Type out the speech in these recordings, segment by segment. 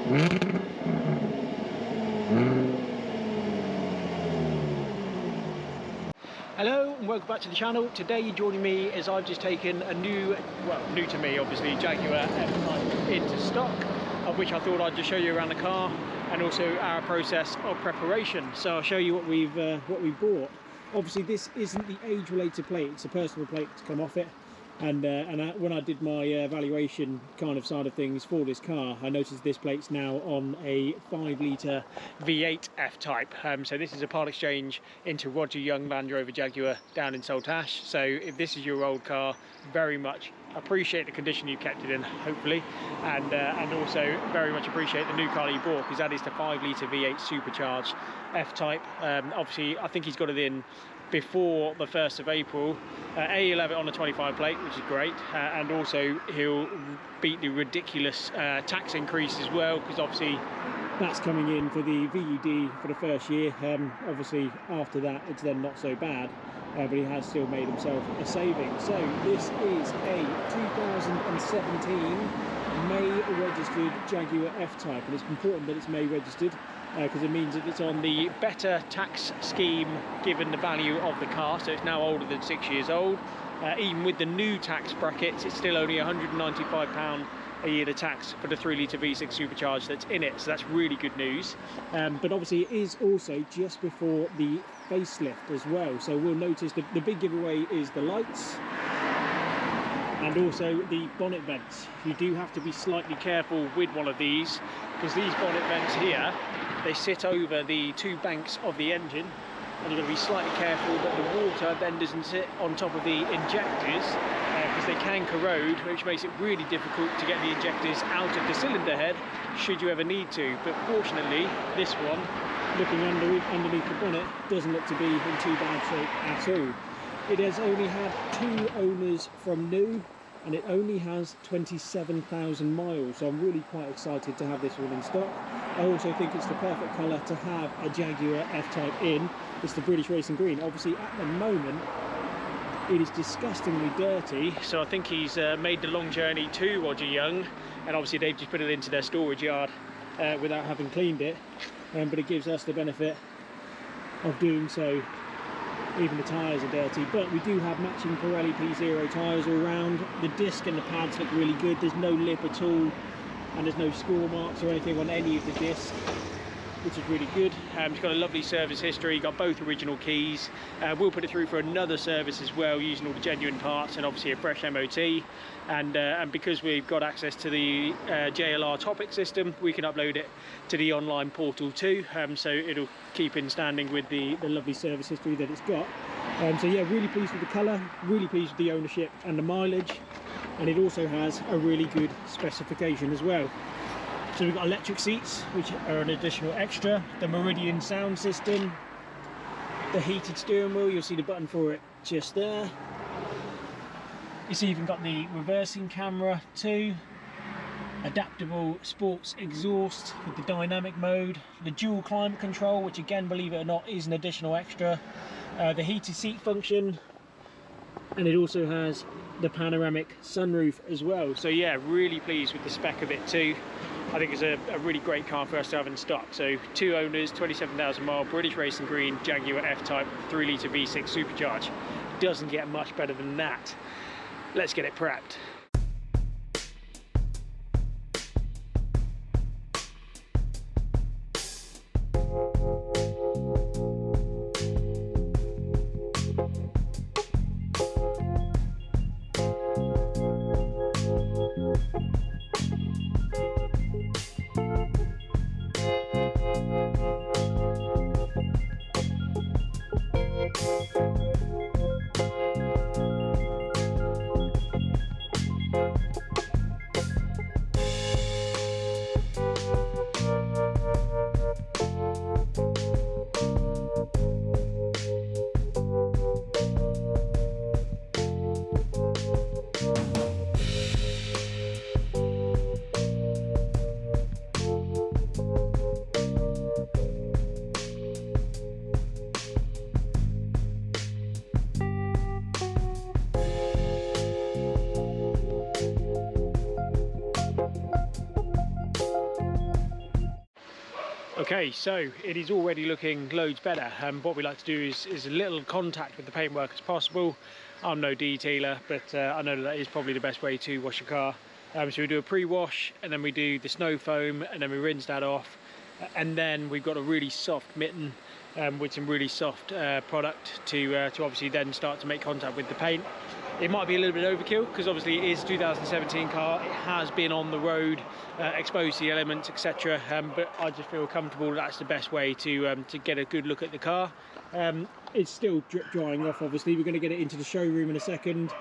Hello and welcome back to the channel. Today you're joining me as I've just taken a new to me obviously, Jaguar F-Type into stock, of which I thought I'd just show you around the car and also our process of preparation. So I'll show you what we bought. Obviously this isn't the age-related plate, it's a personal plate to come off it. And when I did my valuation kind of side of things for this car, I noticed this plate's now on a 5-litre V8 F-Type. So this is a part exchange into Roger Young Land Rover Jaguar down in Saltash. So if this is your old car, very much appreciate the condition you kept it in, hopefully, and also very much appreciate the new car you bought, because that is the 5-litre V8 Supercharged F-Type. Obviously I think he's got it in before the 1st of April. He'll have it on a 25 plate, which is great, and also he'll beat the ridiculous tax increase as well, because obviously that's coming in for the VED for the first year. Obviously after that it's then not so bad, but he has still made himself a saving. So this is a 2017 May registered Jaguar F-Type, and it's important that it's May registered because it means that it's on the better tax scheme given the value of the car. So it's now older than 6 years old. Even with the new tax brackets, it's still only £195 a year to tax for the 3-litre V6 Supercharged that's in it, so that's really good news. But obviously it is also just before the facelift as well, so we'll notice that the big giveaway is the lights and also the bonnet vents. You do have to be slightly careful with one of these, because these bonnet vents here, they sit over the 2 banks of the engine, and you've got to be slightly careful that the water then doesn't sit on top of the injectors, because they can corrode, which makes it really difficult to get the injectors out of the cylinder head should you ever need to. But fortunately this one, looking underneath the bonnet, doesn't look to be in too bad shape at all. It has only had 2 owners from new, and it only has 27,000 miles, so I'm really quite excited to have this one in stock. I also think it's the perfect colour to have a Jaguar F-Type in. It's the British Racing Green. Obviously at the moment it is disgustingly dirty, so I think he's made the long journey to Roger Young, and obviously they've just put it into their storage yard without having cleaned it, but it gives us the benefit of doing so. Even the tyres are dirty, but we do have matching Pirelli P0 tyres all round. The disc and the pads look really good. There's no lip at all, and there's no score marks or anything on any of the disc, which is really good. It's got a lovely service history, got both original keys. We'll put it through for another service as well, using all the genuine parts and obviously a fresh MOT. And because we've got access to the JLR topic system, we can upload it to the online portal too, so it'll keep in standing with the lovely service history that it's got. So yeah, really pleased with the colour, really pleased with the ownership and the mileage, and it also has a really good specification as well. So we've got electric seats, which are an additional extra, the Meridian sound system, the heated steering wheel, you'll see the button for it just there. It's even got the reversing camera too, adaptable sports exhaust with the dynamic mode, the dual climate control, which again, believe it or not, is an additional extra, the heated seat function, and it also has the panoramic sunroof as well. So yeah, really pleased with the spec of it too. I think it's a really great car for us to have in stock. So 2 owners, 27,000 mile, British Racing Green, Jaguar F-Type, 3-litre V6 Supercharged. Doesn't get much better than that. Let's get it prepped. Okay, so it is already looking loads better. What we like to do is a little contact with the paintwork as possible. I'm no detailer, but I know that is probably the best way to wash a car. So we do a pre-wash, and then we do the snow foam, and then we rinse that off. And then we've got a really soft mitten with some really soft product to obviously then start to make contact with the paint. It might be a little bit overkill because obviously it is a 2017 car. It has been on the road, exposed to the elements, etc. But I just feel comfortable that's the best way to get a good look at the car. It's still drip drying off. Obviously, we're going to get it into the showroom in a second,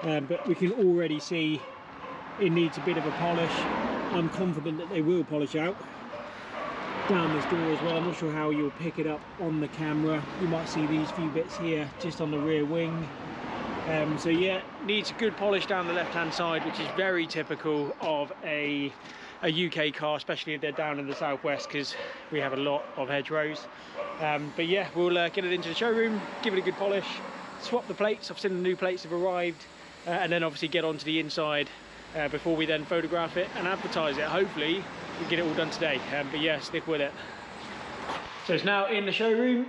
but we can already see it needs a bit of a polish. I'm confident that they will polish out down this door as well. I'm not sure how you'll pick it up on the camera. You might see these few bits here just on the rear wing. So yeah, needs a good polish down the left hand side, which is very typical of a UK car, especially if they're down in the southwest, because we have a lot of hedgerows. But yeah, we'll get it into the showroom, give it a good polish, swap the plates. I've seen the new plates have arrived, and then obviously get onto the inside before we then photograph it and advertise it. Hopefully we get it all done today, but yeah, stick with it. So it's now in the showroom.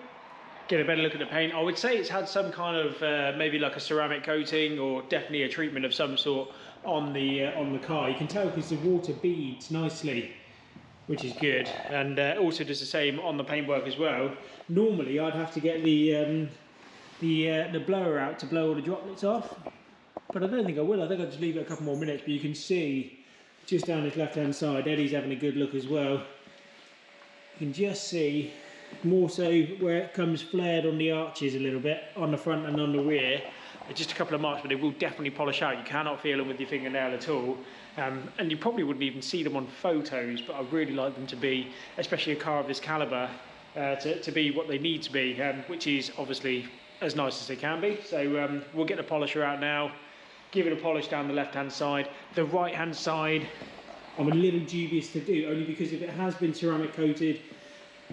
Get a better look at the paint. I would say it's had some kind of maybe like a ceramic coating, or definitely a treatment of some sort on the car. You can tell because the water beads nicely, which is good, and also does the same on the paintwork as well. Normally I'd have to get the blower out to blow all the droplets off, but I don't think I will. I think I'll just leave it a couple more minutes. But you can see just down this left hand side, Eddie's having a good look as well. You can just see more so where it comes flared on the arches a little bit on the front and on the rear. Just a couple of marks, but they will definitely polish out. You cannot feel them with your fingernail at all, and you probably wouldn't even see them on photos, but I really like them to be, especially a car of this caliber, to be what they need to be, which is obviously as nice as they can be. So we'll get the polisher out now, give it a polish down the left hand side. The right hand side I'm a little dubious to do, only because if it has been ceramic coated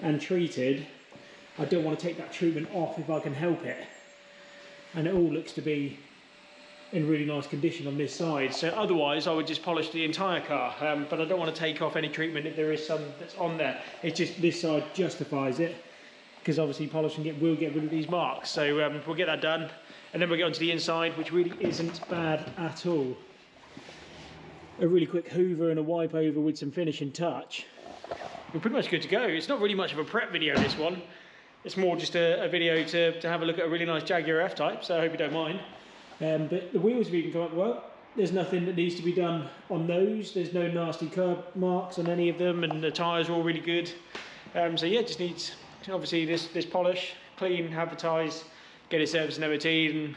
and treated, I don't want to take that treatment off if I can help it, and it all looks to be in really nice condition on this side. So otherwise I would just polish the entire car, but I don't want to take off any treatment if there is some that's on there. It's just this side justifies it, because obviously polishing it will get rid of these marks. So we'll get that done, and then we'll get onto the inside, which really isn't bad at all. A really quick hoover and a wipe over with some finishing touch, we're pretty much good to go. It's not really much of a prep video, this one. It's more just a video to have a look at a really nice Jaguar F-Type, so I hope you don't mind. But the wheels have even come up well. There's nothing that needs to be done on those. There's no nasty curb marks on any of them, and the tyres are all really good. So yeah, just needs obviously this polish, clean, advertise, get it serviced and MOT'd, and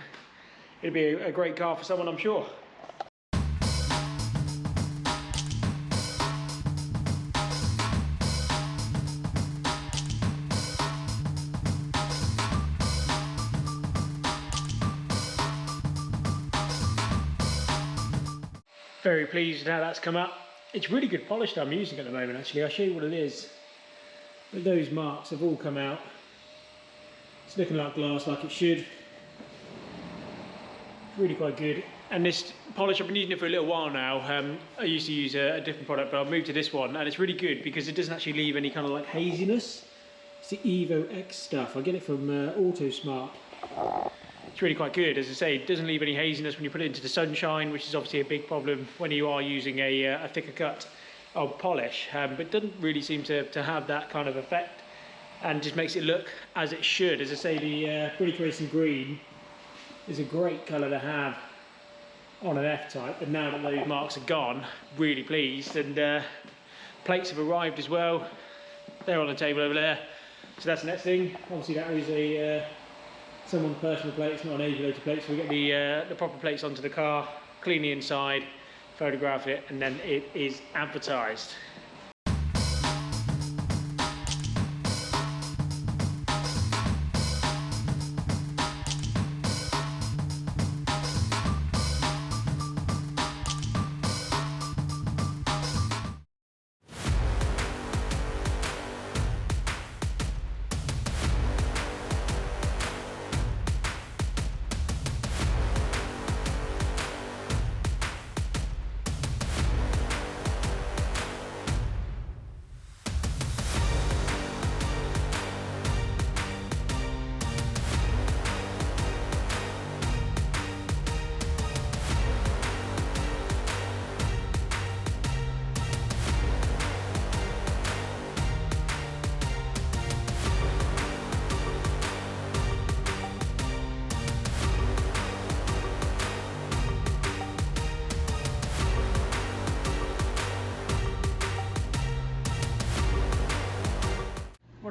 it'll be a great car for someone, I'm sure. Very pleased with how that's come up. It's really good polish that I'm using at the moment, actually. I'll show you what it is. But those marks have all come out. It's looking like glass, like it should. Really quite good. And this polish, I've been using it for a little while now. I used to use a different product, but I've moved to this one, and it's really good because it doesn't actually leave any kind of like haziness. It's the Evo X stuff. I get it from AutoSmart. It's really quite good. As I say, it doesn't leave any haziness when you put it into the sunshine, which is obviously a big problem when you are using a thicker cut of polish, but it doesn't really seem to have that kind of effect, and just makes it look as it should. As I say, the British Racing Green is a great colour to have on an F-Type, and now that those marks are gone, really pleased. And plates have arrived as well. They're on the table over there. So that's the next thing. Obviously that is a someone's personal plate, it's not an age-related plate, so we get the proper plates onto the car, clean the inside, photograph it, and then it is advertised.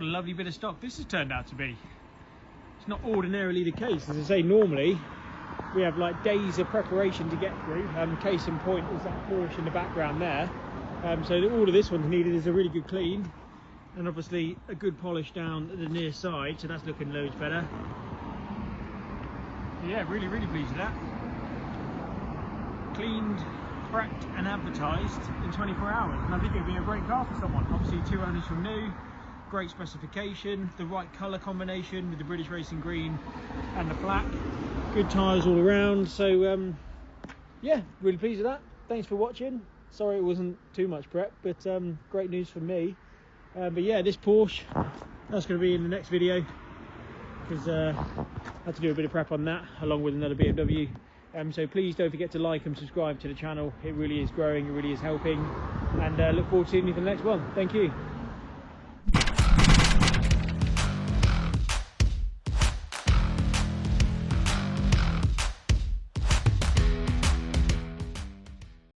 what a lovely bit of stock this has turned out to be. It's not ordinarily the case. As I say, normally we have like days of preparation to get through. Case in point is that Porsche in the background there. So all of this one's needed is a really good clean, and obviously a good polish down the near side, so that's looking loads better. Yeah, really pleased with that. Cleaned, prepped and advertised in 24 hours, and I think it'd be a great car for someone. Obviously 2 owners from new, great specification, the right colour combination with the British Racing green and the black, good tyres all around. So yeah, really pleased with that. Thanks for watching. Sorry it wasn't too much prep, but great news for me. But yeah, this Porsche, that's going to be in the next video, because I had to do a bit of prep on that along with another BMW. So please don't forget to like and subscribe to the channel. It really is growing, it really is helping, and look forward to seeing you for the next one. Thank you.